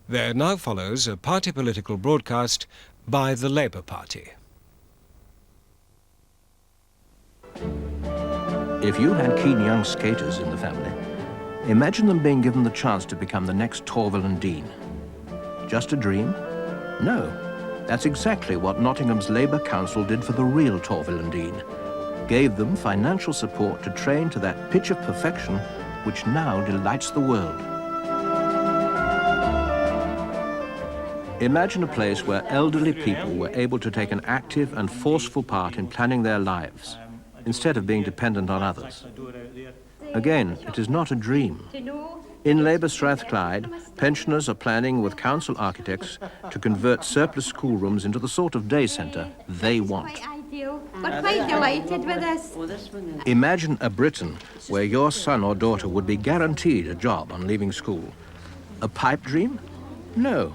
There now follows a party political broadcast by the Labour Party. If you had keen young skaters in the family, imagine them being given the chance to become the next Torvill and Dean. Just a dream? No. That's exactly what Nottingham's Labour Council did for the real Torvill and Dean. Gave them financial support to train to that pitch of perfection which now delights the world. Imagine a place where elderly people were able to take an active and forceful part in planning their lives, instead of being dependent on others. Again, it is not a dream. In Labour Strathclyde, pensioners are planning with council architects to convert surplus schoolrooms into the sort of day centre they want. We're quite delighted with this. Imagine a Britain where your son or daughter would be guaranteed a job on leaving school. A pipe dream? No.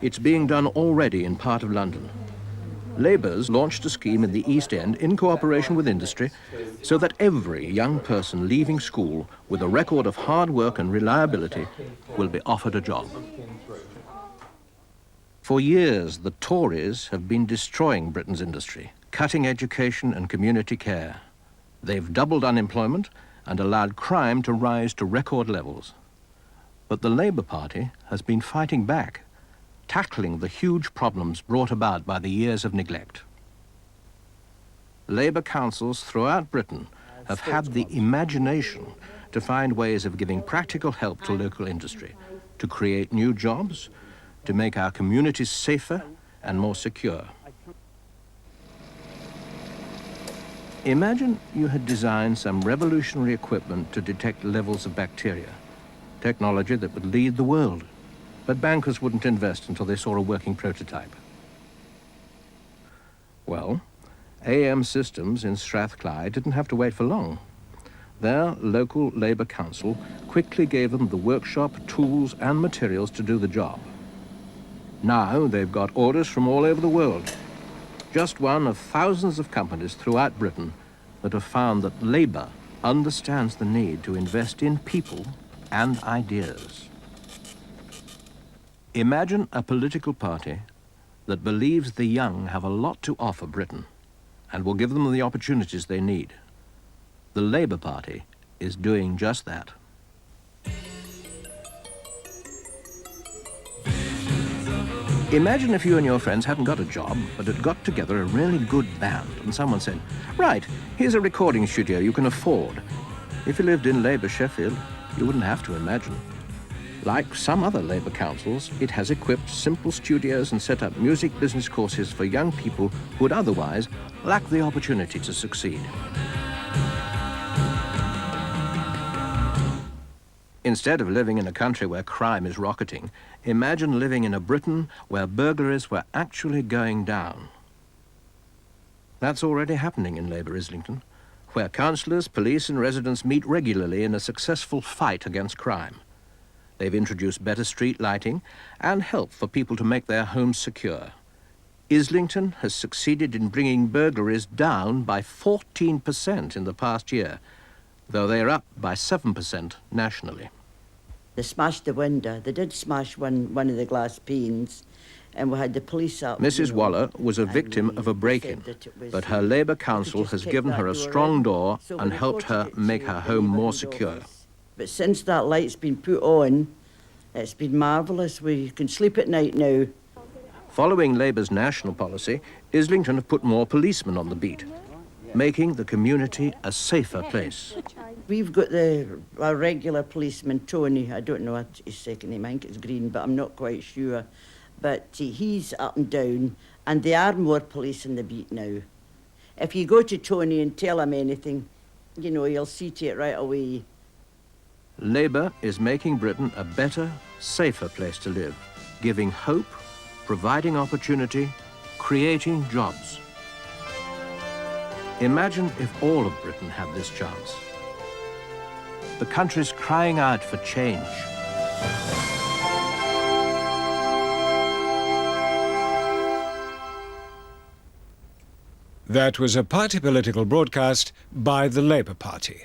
It's being done already in part of London. Labour's launched a scheme in the East End in cooperation with industry so that every young person leaving school with a record of hard work and reliability will be offered a job. For years, the Tories have been destroying Britain's industry, cutting education and community care. They've doubled unemployment and allowed crime to rise to record levels. But the Labour Party has been fighting back, tackling the huge problems brought about by the years of neglect. Labour councils throughout Britain have had the imagination to find ways of giving practical help to local industry, to create new jobs, to make our communities safer and more secure. Imagine you had designed some revolutionary equipment to detect levels of bacteria, technology that would lead the world. But bankers wouldn't invest until they saw a working prototype. Well, AM Systems in Strathclyde didn't have to wait for long. Their local Labour Council quickly gave them the workshop, tools and materials to do the job. Now they've got orders from all over the world. Just one of thousands of companies throughout Britain that have found that Labour understands the need to invest in people and ideas. Imagine a political party that believes the young have a lot to offer Britain and will give them the opportunities they need. The Labour Party is doing just that. Imagine if you and your friends hadn't got a job, but had got together a really good band, and someone said, "Right, here's a recording studio you can afford." If you lived in Labour Sheffield, you wouldn't have to imagine. Like some other Labour councils, it has equipped simple studios and set up music business courses for young people who would otherwise lack the opportunity to succeed. Instead of living in a country where crime is rocketing, imagine living in a Britain where burglaries were actually going down. That's already happening in Labour Islington, where councillors, police and residents meet regularly in a successful fight against crime. They've introduced better street lighting and help for people to make their homes secure. Islington has succeeded in bringing burglaries down by 14% in the past year, though they're up by 7% nationally. They smashed the window. They did smash one of the glass panes, and we had the police up. Mrs. Waller was a victim of a break-in, but her Labour Council has given her a strong door and helped her make her home more secure. But since that light's been put on, it's been marvellous. We can sleep at night now. Following Labour's national policy, Islington have put more policemen on the beat, making the community a safer place. We've got our regular policeman, Tony. I don't know his second name. I think it's Green, but I'm not quite sure. But he's up and down, and there are more police on the beat now. If you go to Tony and tell him anything, you know, he'll see to it right away. Labour is making Britain a better, safer place to live, giving hope, providing opportunity, creating jobs. Imagine if all of Britain had this chance. The country's crying out for change. That was a party political broadcast by the Labour Party.